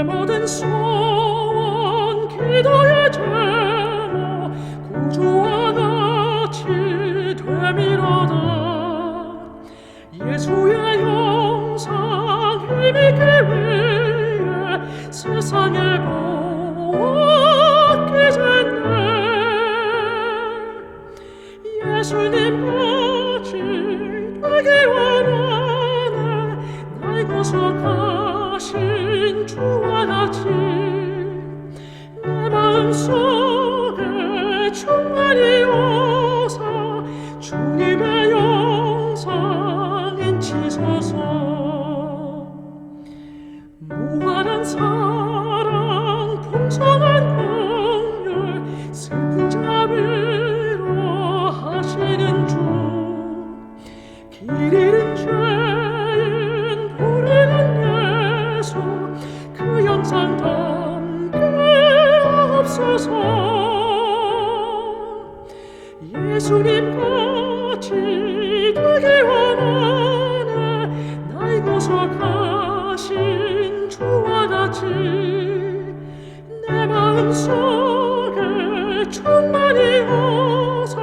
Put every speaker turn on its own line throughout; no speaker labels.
모든 소원 기도의 제목 구주와 같이 되미로다. 예수의 영상 힘있기 위해 세상에 벗기졌네. 예수님 같이 되기 원하네. 날 구속하신 주와 같이 내 마음속에 충만히 오사 주님의 영상 인치소서. 무한한 사랑 풍성한 긍휼 슬픈 자비로 하시는 주. 길 잃은 죄인 부르는 예수 그 영상 담게 하옵소서. 예수님 같이 되기 원하네. 날 구속하신 주와 같이 내 마음속에 충만히 오사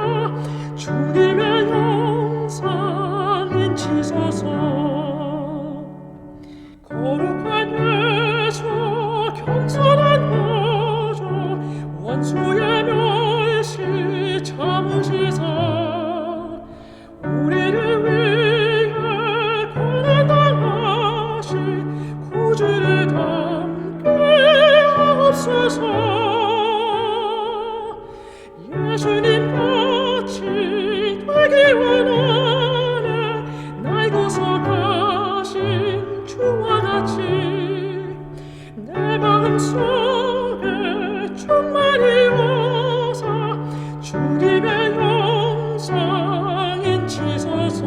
주님의 영상 인치소서. 거룩한 예수 겸손한 보조 원수의 멸시 참으시사 우리를 위해 고난당하신 구주를 담게 하옵소서. 예수님 같이 되기 원하네. 날 구속하신 주와 같이 내 마음속에 충만히 오사 주님의 영상 인치소서.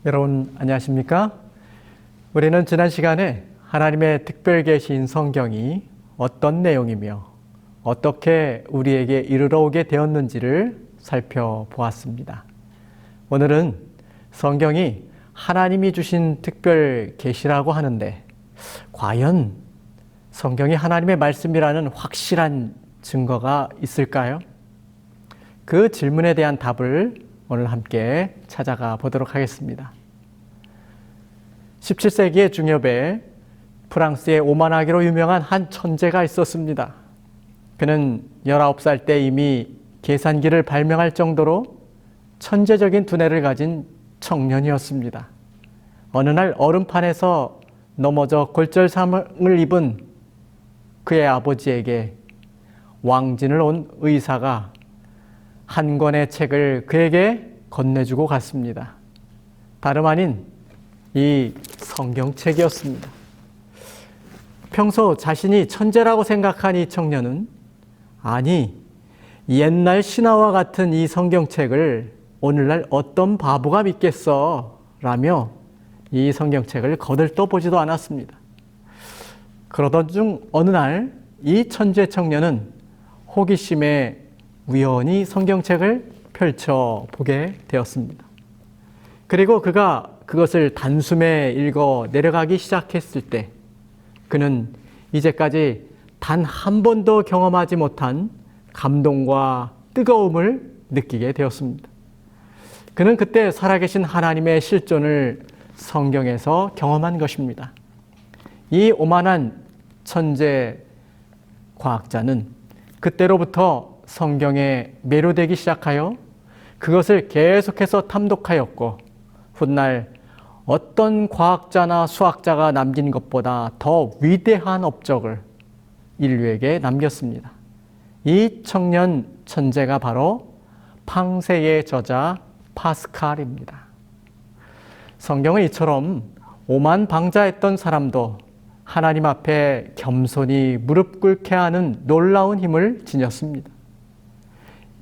여러분 안녕하십니까? 우리는 지난 시간에 하나님의 특별 계시인 성경이 어떤 내용이며 어떻게 우리에게 이르러 오게 되었는지를 살펴보았습니다. 오늘은 성경이 하나님이 주신 특별 계시라고 하는데 과연 성경이 하나님의 말씀이라는 확실한 증거가 있을까요? 그 질문에 대한 답을 오늘 함께 찾아가 보도록 하겠습니다. 17세기의 중엽에 프랑스의 오만하기로 유명한 한 천재가 있었습니다. 그는 19살 때 이미 계산기를 발명할 정도로 천재적인 두뇌를 가진 청년이었습니다. 어느 날 얼음판에서 넘어져 골절상을 입은 그의 아버지에게 왕진을 온 의사가 한 권의 책을 그에게 건네주고 갔습니다. 다름 아닌 이 성경책이었습니다. 평소 자신이 천재라고 생각한 이 청년은 아니, 옛날 신화와 같은 이 성경책을 오늘날 어떤 바보가 믿겠어? 라며 이 성경책을 거들떠보지도 않았습니다. 그러던 중 어느 날 이 천재 청년은 호기심에 우연히 성경책을 펼쳐보게 되었습니다. 그리고 그가 그것을 단숨에 읽어 내려가기 시작했을 때 그는 이제까지 단 한 번도 경험하지 못한 감동과 뜨거움을 느끼게 되었습니다. 그는 그때 살아계신 하나님의 실존을 성경에서 경험한 것입니다. 이 오만한 천재 과학자는 그때로부터 성경에 매료되기 시작하여 그것을 계속해서 탐독하였고 훗날 어떤 과학자나 수학자가 남긴 것보다 더 위대한 업적을 인류에게 남겼습니다. 이 청년 천재가 바로 팡세의 저자 파스칼입니다. 성경은 이처럼 오만방자했던 사람도 하나님 앞에 겸손히 무릎 꿇게 하는 놀라운 힘을 지녔습니다.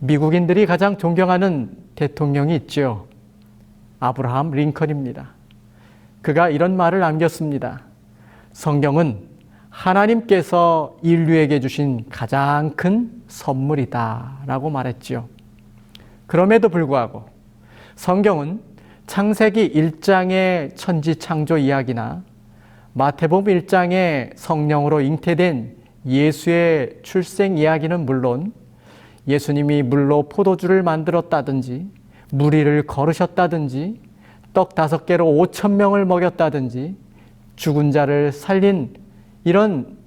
미국인들이 가장 존경하는 대통령이 있죠. 아브라함 링컨입니다. 그가 이런 말을 남겼습니다. 성경은 하나님께서 인류에게 주신 가장 큰 선물이다 라고 말했지요. 그럼에도 불구하고 성경은 창세기 1장의 천지 창조 이야기나 마태복음 1장의 성령으로 잉태된 예수의 출생 이야기는 물론 예수님이 물로 포도주를 만들었다든지 무리를 걸으셨다든지 떡 5개로 5,000명을 먹였다든지 죽은 자를 살린 이런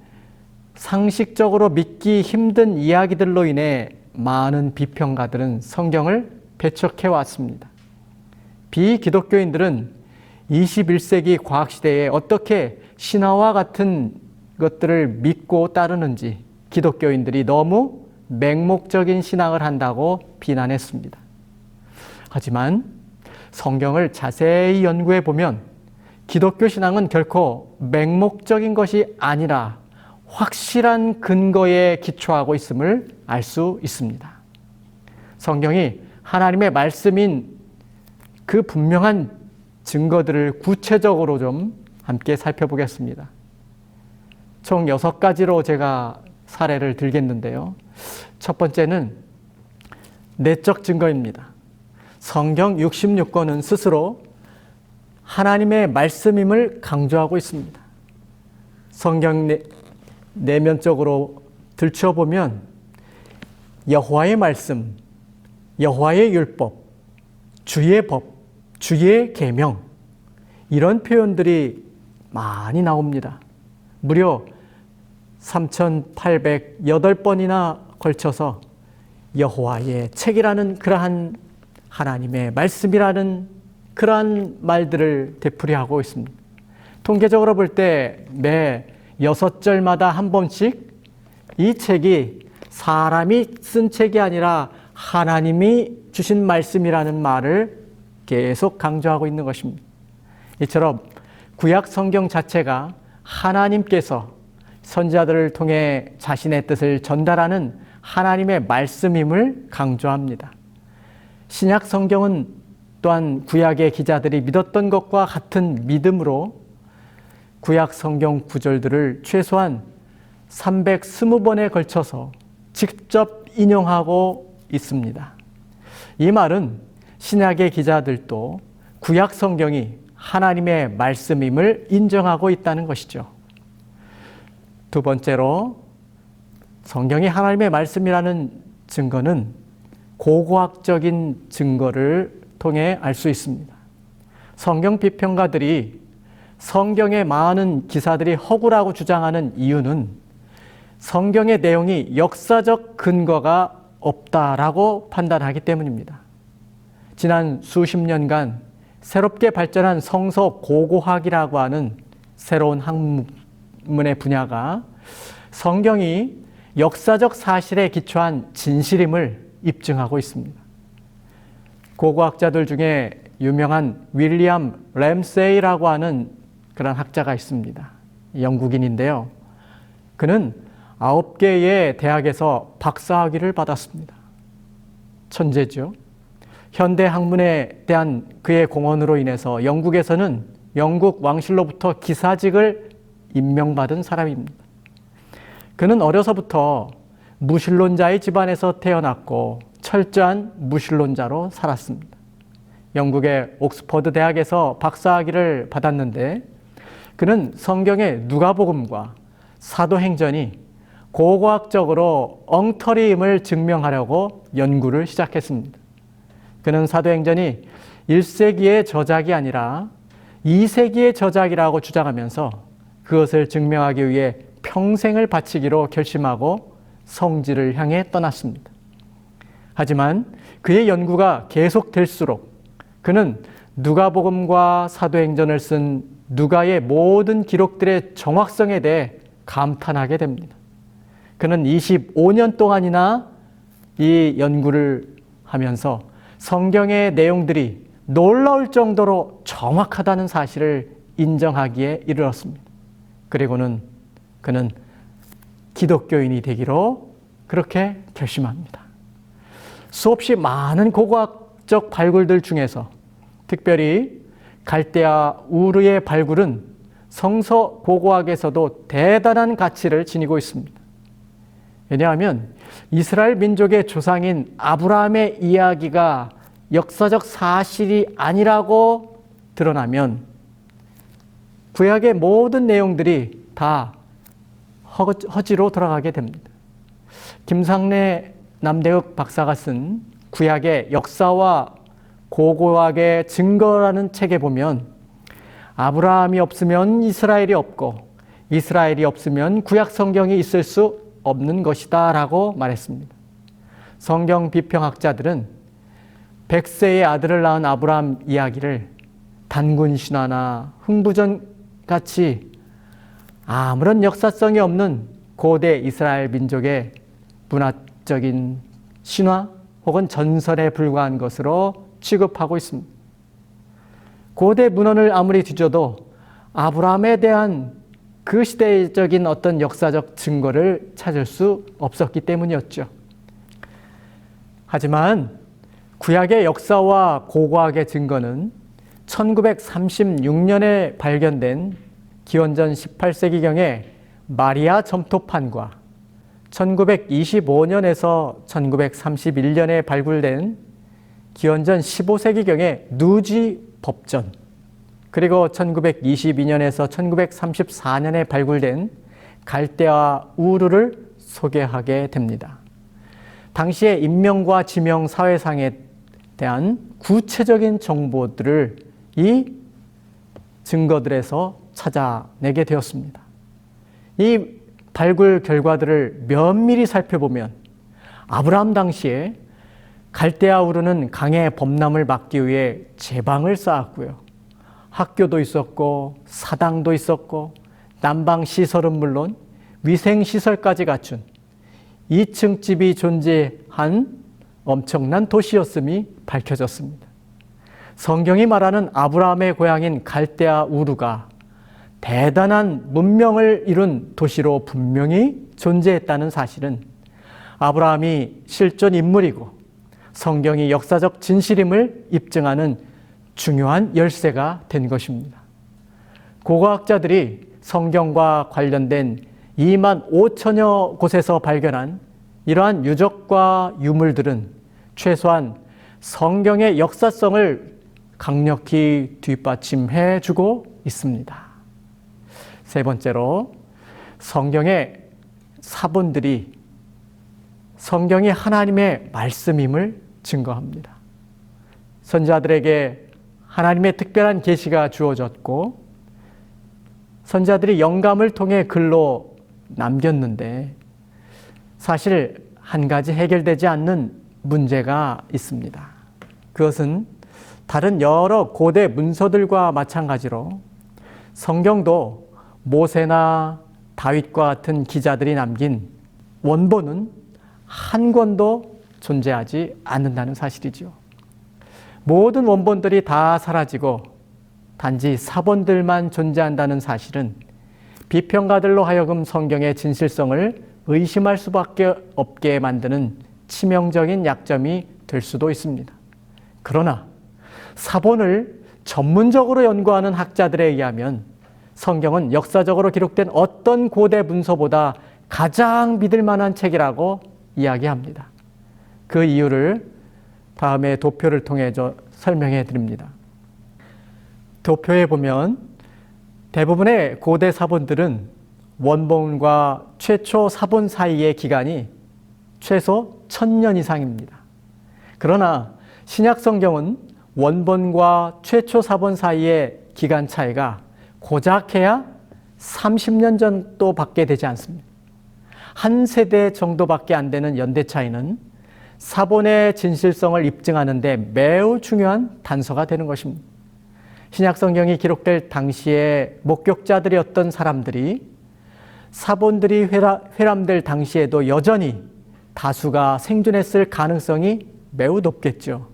상식적으로 믿기 힘든 이야기들로 인해 많은 비평가들은 성경을 배척해 왔습니다. 비기독교인들은 21세기 과학시대에 어떻게 신화와 같은 것들을 믿고 따르는지 기독교인들이 너무 맹목적인 신앙을 한다고 비난했습니다. 하지만 성경을 자세히 연구해 보면 기독교 신앙은 결코 맹목적인 것이 아니라 확실한 근거에 기초하고 있음을 알 수 있습니다. 성경이 하나님의 말씀인 그 분명한 증거들을 구체적으로 좀 함께 살펴보겠습니다. 총 6가지로 제가 사례를 들겠는데요. 첫 번째는 내적 증거입니다. 성경 66권은 스스로 하나님의 말씀임을 강조하고 있습니다. 성경 내면적으로 들춰보면 여호와의 말씀, 여호와의 율법, 주의 법, 주의 계명 이런 표현들이 많이 나옵니다. 무려 3,808번이나 걸쳐서 여호와의 책이라는 그러한 하나님의 말씀이라는 그러한 말들을 되풀이하고 있습니다. 통계적으로 볼 때 매 6절마다 한 번씩 이 책이 사람이 쓴 책이 아니라 하나님이 주신 말씀이라는 말을 계속 강조하고 있는 것입니다. 이처럼 구약 성경 자체가 하나님께서 선지자들을 통해 자신의 뜻을 전달하는 하나님의 말씀임을 강조합니다. 신약 성경은 또한 구약의 기자들이 믿었던 것과 같은 믿음으로 구약 성경 구절들을 최소한 320번에 걸쳐서 직접 인용하고 있습니다. 이 말은 신약의 기자들도 구약 성경이 하나님의 말씀임을 인정하고 있다는 것이죠. 두 번째로 성경이 하나님의 말씀이라는 증거는 고고학적인 증거를 통해 알 수 있습니다. 성경 비평가들이 성경의 많은 기사들이 허구라고 주장하는 이유는 성경의 내용이 역사적 근거가 없다라고 판단하기 때문입니다. 지난 수십 년간 새롭게 발전한 성서 고고학이라고 하는 새로운 학문의 분야가 성경이 역사적 사실에 기초한 진실임을 입증하고 있습니다. 고고학자들 중에 유명한 윌리엄 램세이라고 하는 그런 학자가 있습니다. 영국인인데요. 그는 9개의 대학에서 박사학위를 받았습니다. 천재죠. 현대 학문에 대한 그의 공헌으로 인해서 영국에서는 영국 왕실로부터 기사직을 임명받은 사람입니다. 그는 어려서부터 무신론자의 집안에서 태어났고 철저한 무신론자로 살았습니다. 영국의 옥스퍼드 대학에서 박사학위를 받았는데 그는 성경의 누가복음과 사도행전이 고고학적으로 엉터리임을 증명하려고 연구를 시작했습니다. 그는 사도행전이 1세기의 저작이 아니라 2세기의 저작이라고 주장하면서 그것을 증명하기 위해 평생을 바치기로 결심하고 성지를 향해 떠났습니다. 하지만 그의 연구가 계속될수록 그는 누가복음과 사도행전을 쓴 누가의 모든 기록들의 정확성에 대해 감탄하게 됩니다. 그는 25년 동안이나 이 연구를 하면서 성경의 내용들이 놀라울 정도로 정확하다는 사실을 인정하기에 이르렀습니다. 그리고는 그는 기독교인이 되기로 그렇게 결심합니다. 수없이 많은 고고학적 발굴들 중에서 특별히 갈대아 우르의 발굴은 성서 고고학에서도 대단한 가치를 지니고 있습니다. 왜냐하면 이스라엘 민족의 조상인 아브라함의 이야기가 역사적 사실이 아니라고 드러나면 구약의 모든 내용들이 다 허지로 돌아가게 됩니다. 김상래 남대흑 박사가 쓴 구약의 역사와 고고학의 증거라는 책에 보면 아브라함이 없으면 이스라엘이 없고 이스라엘이 없으면 구약 성경이 있을 수 없는 것이다 라고 말했습니다. 성경 비평학자들은 100세의 아들을 낳은 아브라함 이야기를 단군 신화나 흥부전 같이 아무런 역사성이 없는 고대 이스라엘 민족의 문화적인 신화 혹은 전설에 불과한 것으로 취급하고 있습니다. 고대 문헌을 아무리 뒤져도 아브라함에 대한 그 시대적인 어떤 역사적 증거를 찾을 수 없었기 때문이었죠. 하지만 구약의 역사와 고고학의 증거는 1936년에 발견된 기원전 18세기경의 마리아 점토판과 1925년에서 1931년에 발굴된 기원전 15세기경의 누지 법전, 그리고 1922년에서 1934년에 발굴된 갈대아 우르를 소개하게 됩니다. 당시의 인명과 지명 사회상에 대한 구체적인 정보들을 이 증거들에서 찾아내게 되었습니다. 이 발굴 결과들을 면밀히 살펴보면 아브라함 당시에 갈대아 우르는 강의 범람을 막기 위해 제방을 쌓았고요. 학교도 있었고 사당도 있었고 난방 시설은 물론 위생 시설까지 갖춘 2층 집이 존재한 엄청난 도시였음이 밝혀졌습니다. 성경이 말하는 아브라함의 고향인 갈대아 우르가 대단한 문명을 이룬 도시로 분명히 존재했다는 사실은 아브라함이 실존 인물이고 성경이 역사적 진실임을 입증하는 중요한 열쇠가 된 것입니다. 고고학자들이 성경과 관련된 2만 5천여 곳에서 발견한 이러한 유적과 유물들은 최소한 성경의 역사성을 강력히 뒷받침해 주고 있습니다. 세 번째로 성경의 사본들이 성경이 하나님의 말씀임을 증거합니다. 선지자들에게 하나님의 특별한 계시가 주어졌고 선지자들이 영감을 통해 글로 남겼는데 사실 한 가지 해결되지 않는 문제가 있습니다. 그것은 다른 여러 고대 문서들과 마찬가지로 성경도 모세나 다윗과 같은 기자들이 남긴 원본은 한 권도 존재하지 않는다는 사실이죠. 모든 원본들이 다 사라지고 단지 사본들만 존재한다는 사실은 비평가들로 하여금 성경의 진실성을 의심할 수밖에 없게 만드는 치명적인 약점이 될 수도 있습니다. 그러나 사본을 전문적으로 연구하는 학자들에 의하면 성경은 역사적으로 기록된 어떤 고대 문서보다 가장 믿을 만한 책이라고 이야기합니다. 그 이유를 다음에 도표를 통해 설명해 드립니다. 도표에 보면 대부분의 고대 사본들은 원본과 최초 사본 사이의 기간이 최소 1000년 이상입니다. 그러나 신약 성경은 원본과 최초 사본 사이의 기간 차이가 고작 해야 30년 정도밖에 되지 않습니다. 한 세대 정도밖에 안 되는 연대 차이는 사본의 진실성을 입증하는 데 매우 중요한 단서가 되는 것입니다. 신약 성경이 기록될 당시에 목격자들이었던 사람들이 사본들이 회람될 당시에도 여전히 다수가 생존했을 가능성이 매우 높겠죠.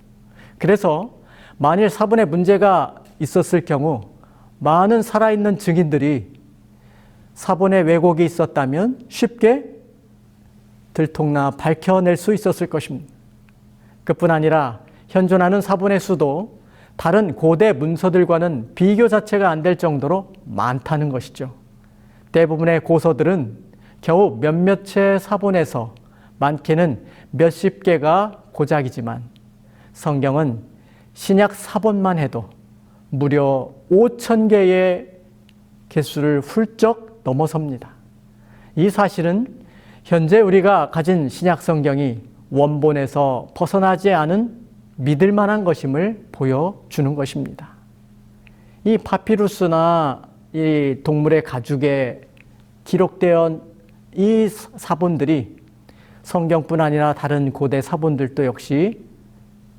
그래서 만일 사본에 문제가 있었을 경우 많은 살아있는 증인들이 사본에 왜곡이 있었다면 쉽게 들통나 밝혀낼 수 있었을 것입니다. 그뿐 아니라 현존하는 사본의 수도 다른 고대 문서들과는 비교 자체가 안 될 정도로 많다는 것이죠. 대부분의 고서들은 겨우 몇몇 채 사본에서 많게는 몇십 개가 고작이지만 성경은 신약 사본만 해도 무려 5,000개의 개수를 훌쩍 넘어섭니다. 이 사실은 현재 우리가 가진 신약 성경이 원본에서 벗어나지 않은 믿을 만한 것임을 보여주는 것입니다. 이 파피루스나 이 동물의 가죽에 기록되어 이 사본들이 성경뿐 아니라 다른 고대 사본들도 역시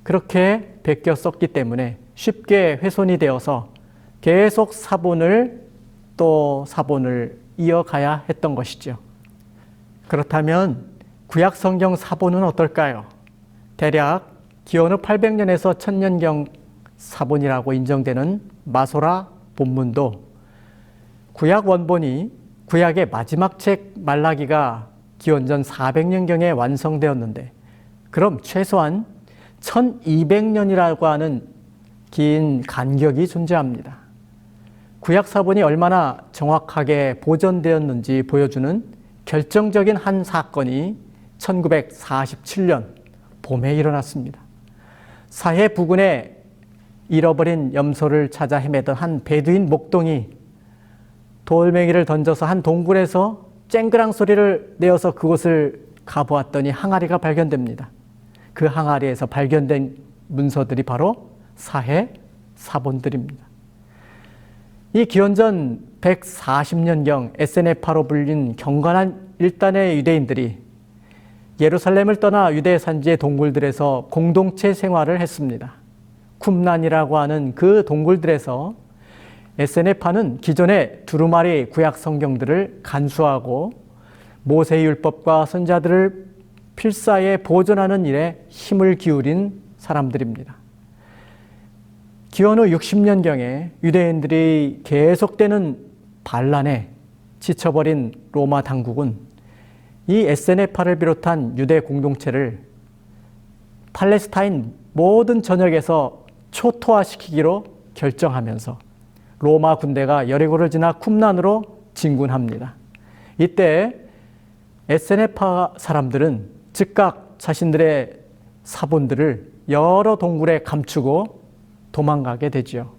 그렇게 베껴 썼기 때문에 쉽게 훼손이 되어서 계속 사본을 이어가야 했던 것이죠. 그렇다면 구약 성경 사본은 어떨까요? 대략 기원후 800년에서 1000년경 사본이라고 인정되는 마소라 본문도 구약 원본이 구약의 마지막 책 말라기가 기원전 400년경에 완성되었는데 그럼 최소한 1200년이라고 하는 긴 간격이 존재합니다. 구약 사본이 얼마나 정확하게 보존되었는지 보여주는 결정적인 한 사건이 1947년 봄에 일어났습니다. 사해 부근에 잃어버린 염소를 찾아 헤매던 한 베두인 목동이 돌멩이를 던져서 한 동굴에서 쨍그랑 소리를 내어서 그곳을 가보았더니 항아리가 발견됩니다. 그 항아리에서 발견된 문서들이 바로 사해 사본들입니다. 이 기원전 140년경 에세네파로 불린 경건한 일단의 유대인들이 예루살렘을 떠나 유대 산지의 동굴들에서 공동체 생활을 했습니다. 쿰란이라고 하는 그 동굴들에서 에세네파는 기존의 두루마리 구약 성경들을 간수하고 모세의 율법과 선자들을 필사에 보존하는 일에 힘을 기울인 사람들입니다. 기원후 60년경에 유대인들이 계속되는 반란에 지쳐버린 로마 당국은 이 에세네파를 비롯한 유대 공동체를 팔레스타인 모든 전역에서 초토화시키기로 결정하면서 로마 군대가 여리고를 지나 쿰란으로 진군합니다. 이때 에세네파 사람들은 즉각 자신들의 사본들을 여러 동굴에 감추고 도망가게 되지요.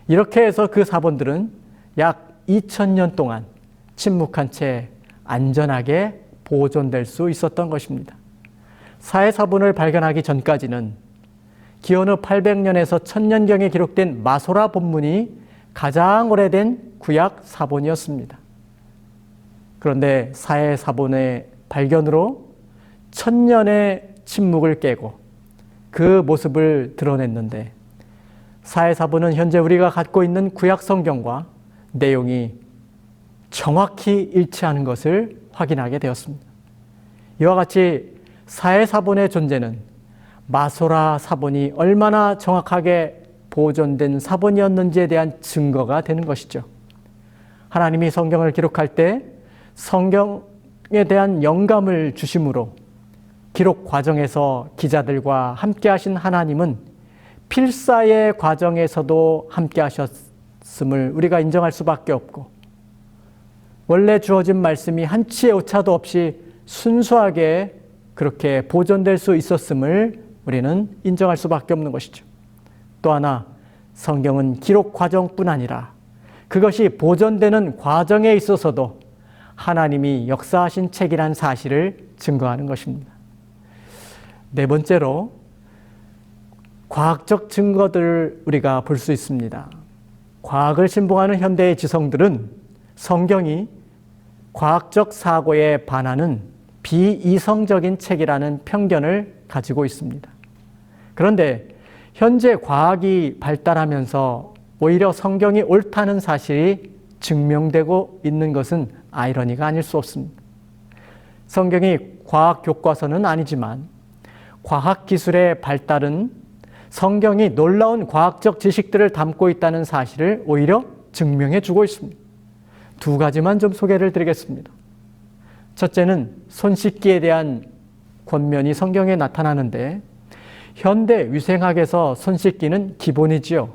이렇게 해서 그 사본들은 약 2000년 동안 침묵한 채 안전하게 보존될 수 있었던 것입니다. 사해 사본을 발견하기 전까지는 기원후 800년에서 1000년경에 기록된 마소라 본문이 가장 오래된 구약 사본이었습니다. 그런데 사해 사본의 발견으로 천년의 침묵을 깨고 그 모습을 드러냈는데 사회사본은 현재 우리가 갖고 있는 구약 성경과 내용이 정확히 일치하는 것을 확인하게 되었습니다. 이와 같이 사회사본의 존재는 마소라 사본이 얼마나 정확하게 보존된 사본이었는지에 대한 증거가 되는 것이죠. 하나님이 성경을 기록할 때 성경에 대한 영감을 주심으로 기록 과정에서 기자들과 함께 하신 하나님은 필사의 과정에서도 함께 하셨음을 우리가 인정할 수밖에 없고, 원래 주어진 말씀이 한치의 오차도 없이 순수하게 그렇게 보존될 수 있었음을 우리는 인정할 수밖에 없는 것이죠. 또 하나, 성경은 기록 과정뿐 아니라 그것이 보존되는 과정에 있어서도 하나님이 역사하신 책이란 사실을 증거하는 것입니다. 네 번째로, 과학적 증거들을 우리가 볼 수 있습니다. 과학을 신봉하는 현대의 지성들은 성경이 과학적 사고에 반하는 비이성적인 책이라는 편견을 가지고 있습니다. 그런데 현재 과학이 발달하면서 오히려 성경이 옳다는 사실이 증명되고 있는 것은 아이러니가 아닐 수 없습니다. 성경이 과학 교과서는 아니지만 과학기술의 발달은 성경이 놀라운 과학적 지식들을 담고 있다는 사실을 오히려 증명해 주고 있습니다. 두 가지만 좀 소개를 드리겠습니다. 첫째는 손 씻기에 대한 권면이 성경에 나타나는데, 현대 위생학에서 손 씻기는 기본이지요.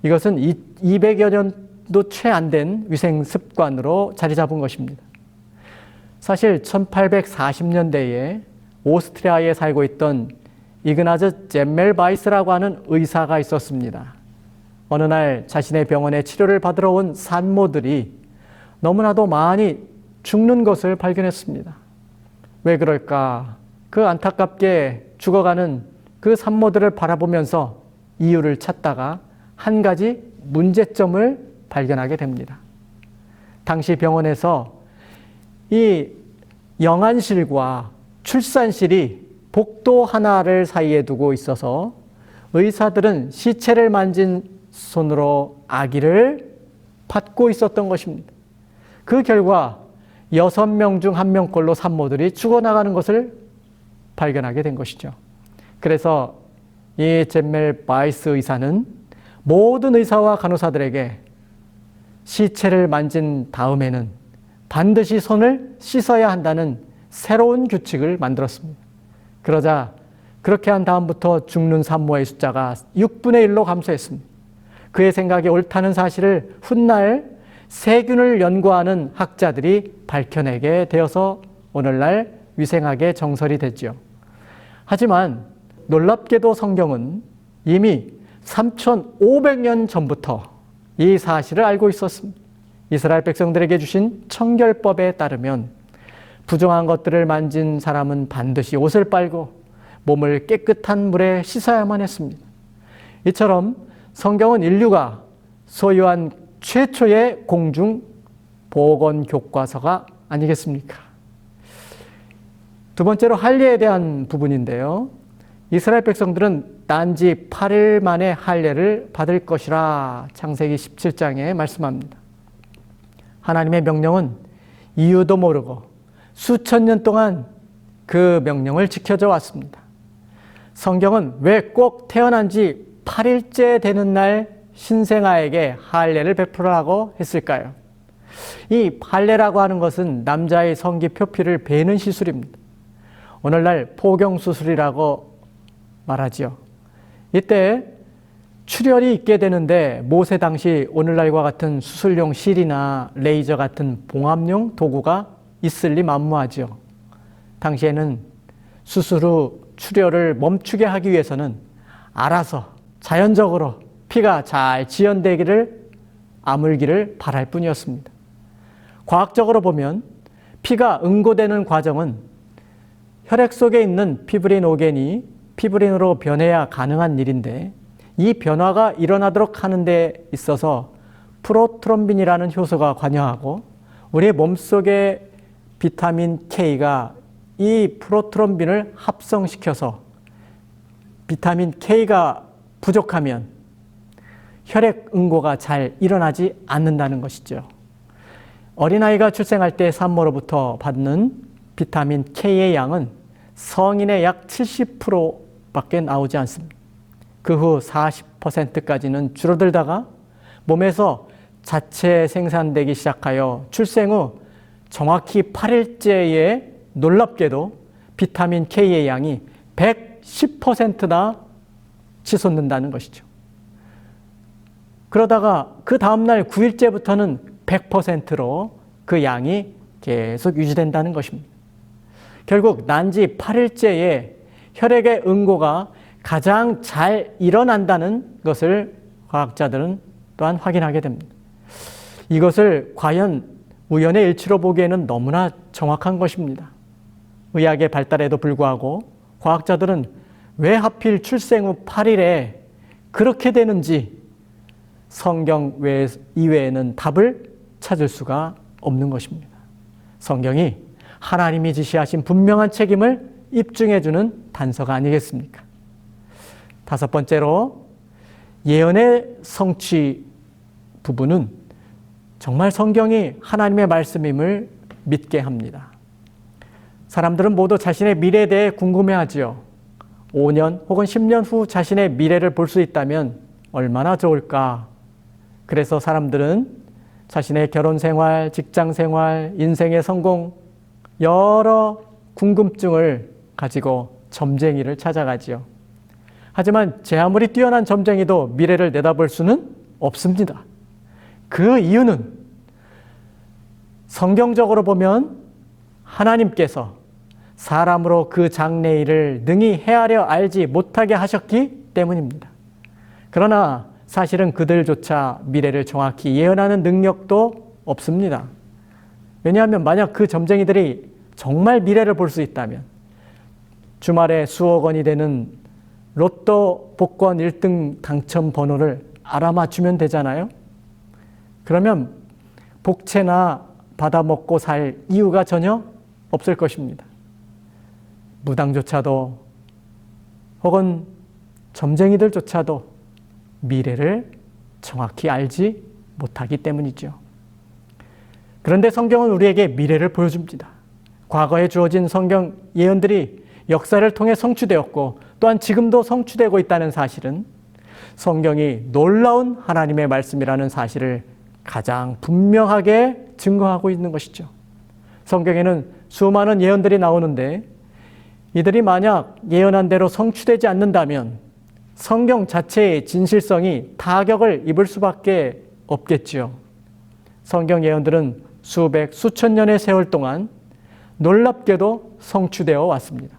이것은 200여 년도 채 안 된 위생 습관으로 자리 잡은 것입니다. 사실 1840년대에 오스트리아에 살고 있던 이그나즈 젬멜바이스라고 하는 의사가 있었습니다. 어느 날 자신의 병원에 치료를 받으러 온 산모들이 너무나도 많이 죽는 것을 발견했습니다. 왜 그럴까? 그 안타깝게 죽어가는 그 산모들을 바라보면서 이유를 찾다가 한 가지 문제점을 발견하게 됩니다. 당시 병원에서 이 영안실과 출산실이 복도 하나를 사이에 두고 있어서 의사들은 시체를 만진 손으로 아기를 받고 있었던 것입니다. 그 결과 6명 중 1명꼴로 산모들이 죽어나가는 것을 발견하게 된 것이죠. 그래서 이 젬멜바이스 의사는 모든 의사와 간호사들에게 시체를 만진 다음에는 반드시 손을 씻어야 한다는 새로운 규칙을 만들었습니다. 그러자 그렇게 한 다음부터 죽는 산모의 숫자가 6분의 1로 감소했습니다. 그의 생각이 옳다는 사실을 훗날 세균을 연구하는 학자들이 밝혀내게 되어서 오늘날 위생학의 정설이 됐죠. 하지만 놀랍게도 성경은 이미 3,500년 전부터 이 사실을 알고 있었습니다. 이스라엘 백성들에게 주신 청결법에 따르면 부정한 것들을 만진 사람은 반드시 옷을 빨고 몸을 깨끗한 물에 씻어야만 했습니다. 이처럼 성경은 인류가 소유한 최초의 공중 보건 교과서가 아니겠습니까? 두 번째로 할례에 대한 부분인데요. 이스라엘 백성들은 단지 8일 만에 할례를 받을 것이라 창세기 17장에 말씀합니다. 하나님의 명령은 이유도 모르고 수천 년 동안 그 명령을 지켜져 왔습니다. 성경은 왜 꼭 태어난 지 8일째 되는 날 신생아에게 할례를 베풀라고 했을까요? 이 할례라고 하는 것은 남자의 성기 표피를 베는 시술입니다. 오늘날 포경수술이라고 말하지요. 이때 출혈이 있게 되는데 모세 당시 오늘날과 같은 수술용 실이나 레이저 같은 봉합용 도구가 있을 리 만무하죠. 당시에는 수술 후 출혈을 멈추게 하기 위해서는 알아서 자연적으로 피가 잘 지연되기를 아물기를 바랄 뿐이었습니다. 과학적으로 보면 피가 응고되는 과정은 혈액 속에 있는 피브린 오겐이 피브린으로 변해야 가능한 일인데, 이 변화가 일어나도록 하는 데 있어서 프로트롬빈이라는 효소가 관여하고 우리의 몸속의 비타민 K가 이 프로트롬빈을 합성시켜서 비타민 K가 부족하면 혈액 응고가 잘 일어나지 않는다는 것이죠. 어린아이가 출생할 때 산모로부터 받는 비타민 K의 양은 성인의 약 70%밖에 나오지 않습니다. 그 후 40%까지는 줄어들다가 몸에서 자체 생산되기 시작하여 출생 후 정확히 8일째에 놀랍게도 비타민 K의 양이 110%나 치솟는다는 것이죠. 그러다가 그 다음날 9일째부터는 100%로 그 양이 계속 유지된다는 것입니다. 결국 난지 8일째에 혈액의 응고가 가장 잘 일어난다는 것을 과학자들은 또한 확인하게 됩니다. 이것을 과연 우연의 일치로 보기에는 너무나 정확한 것입니다. 의학의 발달에도 불구하고 과학자들은 왜 하필 출생 후 8일에 그렇게 되는지 성경 이외에는 답을 찾을 수가 없는 것입니다. 성경이 하나님이 지시하신 분명한 책임을 입증해주는 단서가 아니겠습니까? 다섯 번째로 예언의 성취 부분은 정말 성경이 하나님의 말씀임을 믿게 합니다. 사람들은 모두 자신의 미래에 대해 궁금해하지요. 5년 혹은 10년 후 자신의 미래를 볼 수 있다면 얼마나 좋을까? 그래서 사람들은 자신의 결혼 생활, 직장 생활, 인생의 성공, 여러 궁금증을 가지고 점쟁이를 찾아가지요. 하지만 제 아무리 뛰어난 점쟁이도 미래를 내다볼 수는 없습니다. 그 이유는 성경적으로 보면 하나님께서 사람으로 그 장래일을 능히 헤아려 알지 못하게 하셨기 때문입니다. 그러나 사실은 그들조차 미래를 정확히 예언하는 능력도 없습니다. 왜냐하면 만약 그 점쟁이들이 정말 미래를 볼 수 있다면 주말에 수억 원이 되는 로또 복권 1등 당첨 번호를 알아맞추면 되잖아요. 그러면 복채나 받아먹고 살 이유가 전혀 없을 것입니다. 무당조차도 혹은 점쟁이들조차도 미래를 정확히 알지 못하기 때문이죠. 그런데 성경은 우리에게 미래를 보여줍니다. 과거에 주어진 성경 예언들이 역사를 통해 성취되었고 또한 지금도 성취되고 있다는 사실은 성경이 놀라운 하나님의 말씀이라는 사실을 가장 분명하게 증거하고 있는 것이죠. 성경에는 수많은 예언들이 나오는데 이들이 만약 예언한 대로 성취되지 않는다면 성경 자체의 진실성이 타격을 입을 수밖에 없겠지요. 성경 예언들은 수백, 수천 년의 세월 동안 놀랍게도 성취되어 왔습니다.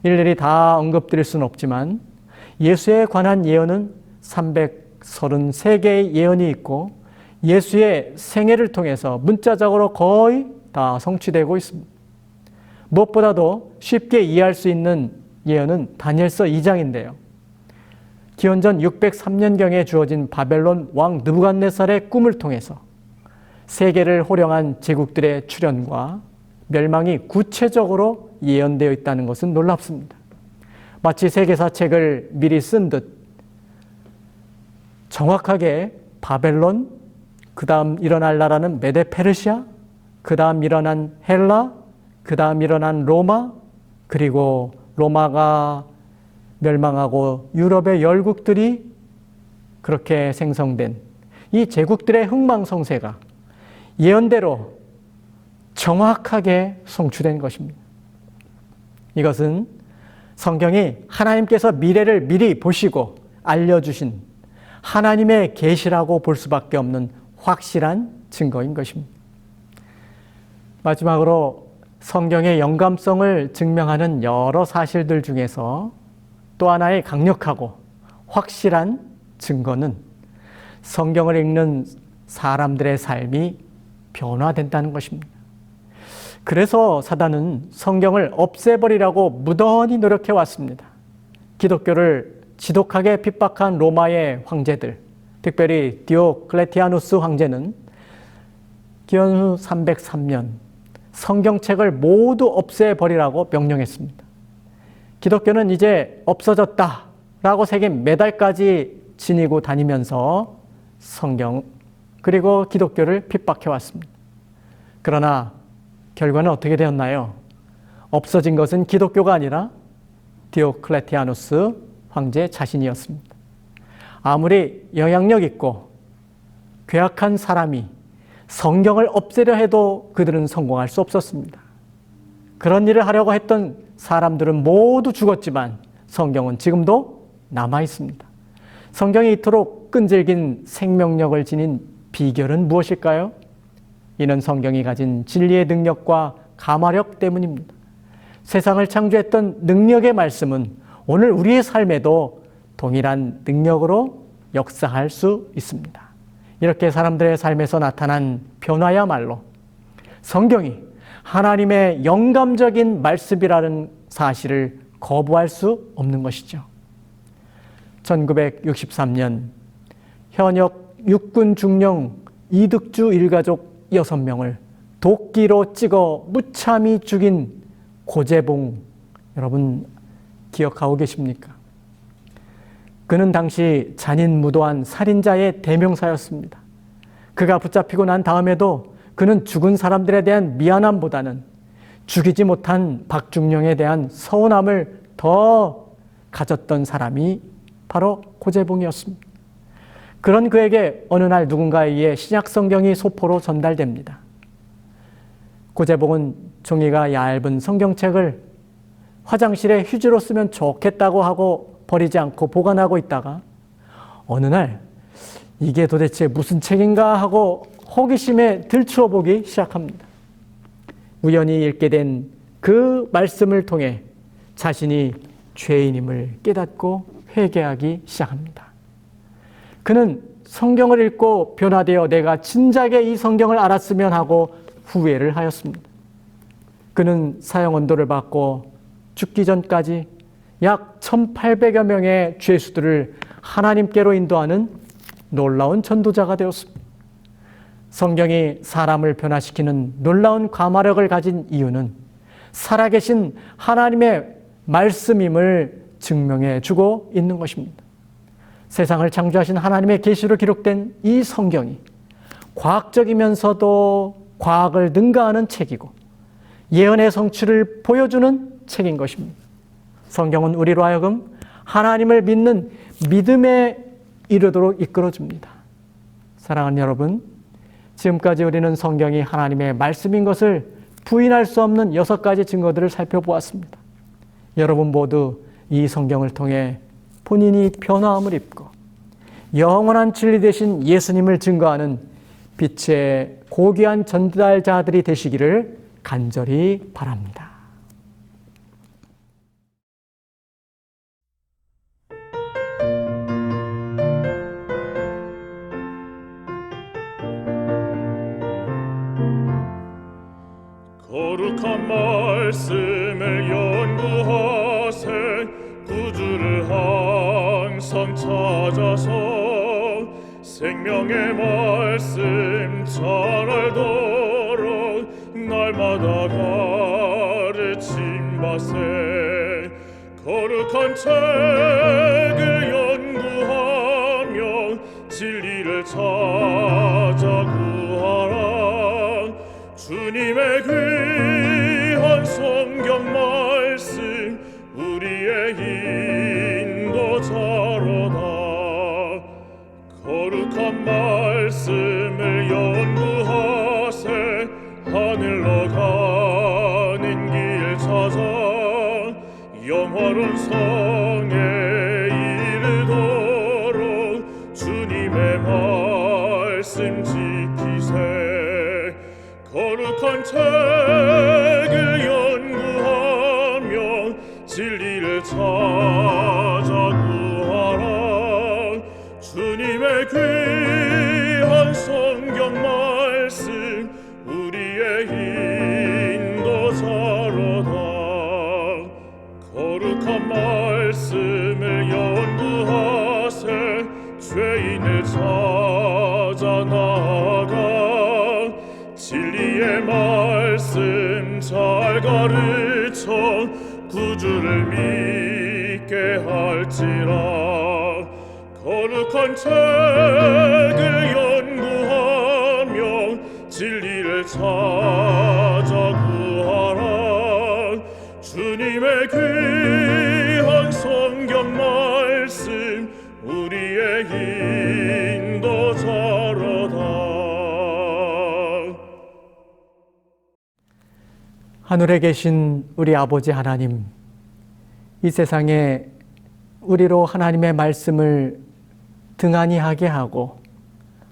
일일이 다 언급드릴 수는 없지만 예수에 관한 예언은 333개의 예언이 있고 예수의 생애를 통해서 문자적으로 거의 다 성취되고 있습니다. 무엇보다도 쉽게 이해할 수 있는 예언은 다니엘서 2장인데요. 기원전 603년경에 주어진 바벨론 왕 느부갓네살의 꿈을 통해서 세계를 호령한 제국들의 출현과 멸망이 구체적으로 예언되어 있다는 것은 놀랍습니다. 마치 세계사책을 미리 쓴 듯 정확하게 바벨론, 그 다음 일어날 나라는 메데 페르시아, 그 다음 일어난 헬라, 그 다음 일어난 로마, 그리고 로마가 멸망하고 유럽의 열국들이 그렇게 생성된 이 제국들의 흥망성쇠가 예언대로 정확하게 성취된 것입니다. 이것은 성경이 하나님께서 미래를 미리 보시고 알려주신 하나님의 계시라고 볼 수밖에 없는 확실한 증거인 것입니다. 마지막으로 성경의 영감성을 증명하는 여러 사실들 중에서 또 하나의 강력하고 확실한 증거는 성경을 읽는 사람들의 삶이 변화된다는 것입니다. 그래서 사단은 성경을 없애버리라고 무던히 노력해 왔습니다. 기독교를 지독하게 핍박한 로마의 황제들, 특별히 디오클레티아누스 황제는 기원후 303년 성경책을 모두 없애버리라고 명령했습니다. 기독교는 이제 없어졌다라고 새긴 메달까지 지니고 다니면서 성경 그리고 기독교를 핍박해왔습니다. 그러나 결과는 어떻게 되었나요? 없어진 것은 기독교가 아니라 디오클레티아누스 황제 자신이었습니다. 아무리 영향력 있고 괴악한 사람이 성경을 없애려 해도 그들은 성공할 수 없었습니다. 그런 일을 하려고 했던 사람들은 모두 죽었지만 성경은 지금도 남아 있습니다. 성경이 이토록 끈질긴 생명력을 지닌 비결은 무엇일까요? 이는 성경이 가진 진리의 능력과 감화력 때문입니다. 세상을 창조했던 능력의 말씀은 오늘 우리의 삶에도 동일한 능력으로 역사할 수 있습니다. 이렇게 사람들의 삶에서 나타난 변화야말로 성경이 하나님의 영감적인 말씀이라는 사실을 거부할 수 없는 것이죠. 1963년 현역 육군 중령 이득주 일가족 6명을 도끼로 찍어 무참히 죽인 고재봉, 여러분 기억하고 계십니까? 그는 당시 잔인무도한 살인자의 대명사였습니다. 그가 붙잡히고 난 다음에도 그는 죽은 사람들에 대한 미안함보다는 죽이지 못한 박중령에 대한 서운함을 더 가졌던 사람이 바로 고재봉이었습니다. 그런 그에게 어느 날 누군가에 의해 신약성경이 소포로 전달됩니다. 고재봉은 종이가 얇은 성경책을 화장실에 휴지로 쓰면 좋겠다고 하고 버리지 않고 보관하고 있다가 어느 날 이게 도대체 무슨 책인가 하고 호기심에 들추어 보기 시작합니다. 우연히 읽게 된 그 말씀을 통해 자신이 죄인임을 깨닫고 회개하기 시작합니다. 그는 성경을 읽고 변화되어 내가 진작에 이 성경을 알았으면 하고 후회를 하였습니다. 그는 사형언도를 받고 죽기 전까지 약 1800여 명의 죄수들을 하나님께로 인도하는 놀라운 전도자가 되었습니다. 성경이 사람을 변화시키는 놀라운 감화력을 가진 이유는 살아계신 하나님의 말씀임을 증명해 주고 있는 것입니다. 세상을 창조하신 하나님의 계시로 기록된 이 성경이 과학적이면서도 과학을 능가하는 책이고 예언의 성취를 보여주는 책인 것입니다. 성경은 우리로 하여금 하나님을 믿는 믿음에 이르도록 이끌어줍니다. 사랑하는 여러분, 지금까지 우리는 성경이 하나님의 말씀인 것을 부인할 수 없는 6가지 증거들을 살펴보았습니다. 여러분 모두 이 성경을 통해 본인이 변화함을 입고 영원한 진리 되신 예수님을 증거하는 빛의 고귀한 전달자들이 되시기를 간절히 바랍니다.
거룩한 말씀을 연구하세 구주를 항상 찾아서 생명의 말씀 잘 알도록 날마다 가르침받세 거룩한 책을 연구하며 진리를 찾아 구하라 주님의 귀한 성경 말씀 우리의 인도자로다 거룩한 말씀을 연구하세 하늘로 가는 길 찾아 영화로운 성에 이르도록 주님의 말씀 지키세 거룩한 책을 연구하며 진리를 찾아 구하라 주님의 귀한 성경 말씀 우리의 인도자로다 거룩한 말씀을 연구하세 죄인을 찾아 나아가 진리의 말씀 말씀 잘 가르쳐 구주를 믿게 할지라. 거룩한 책을 연구하며 진리를 찾아 구하라. 주님의 귀한 성경 말씀 우리의 인도자로다.
하늘에 계신 우리 아버지 하나님, 이 세상에 우리로 하나님의 말씀을 등한히 하게 하고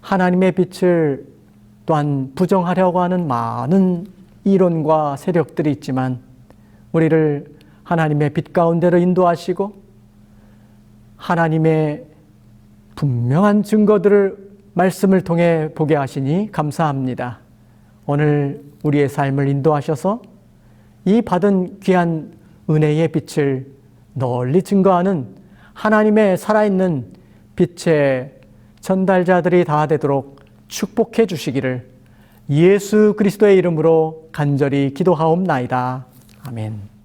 하나님의 빛을 또한 부정하려고 하는 많은 이론과 세력들이 있지만 우리를 하나님의 빛 가운데로 인도하시고 하나님의 분명한 증거들을 말씀을 통해 보게 하시니 감사합니다. 오늘 우리의 삶을 인도하셔서 이 받은 귀한 은혜의 빛을 널리 증거하는 하나님의 살아있는 빛의 전달자들이 다 되도록 축복해 주시기를 예수 그리스도의 이름으로 간절히 기도하옵나이다. 아멘.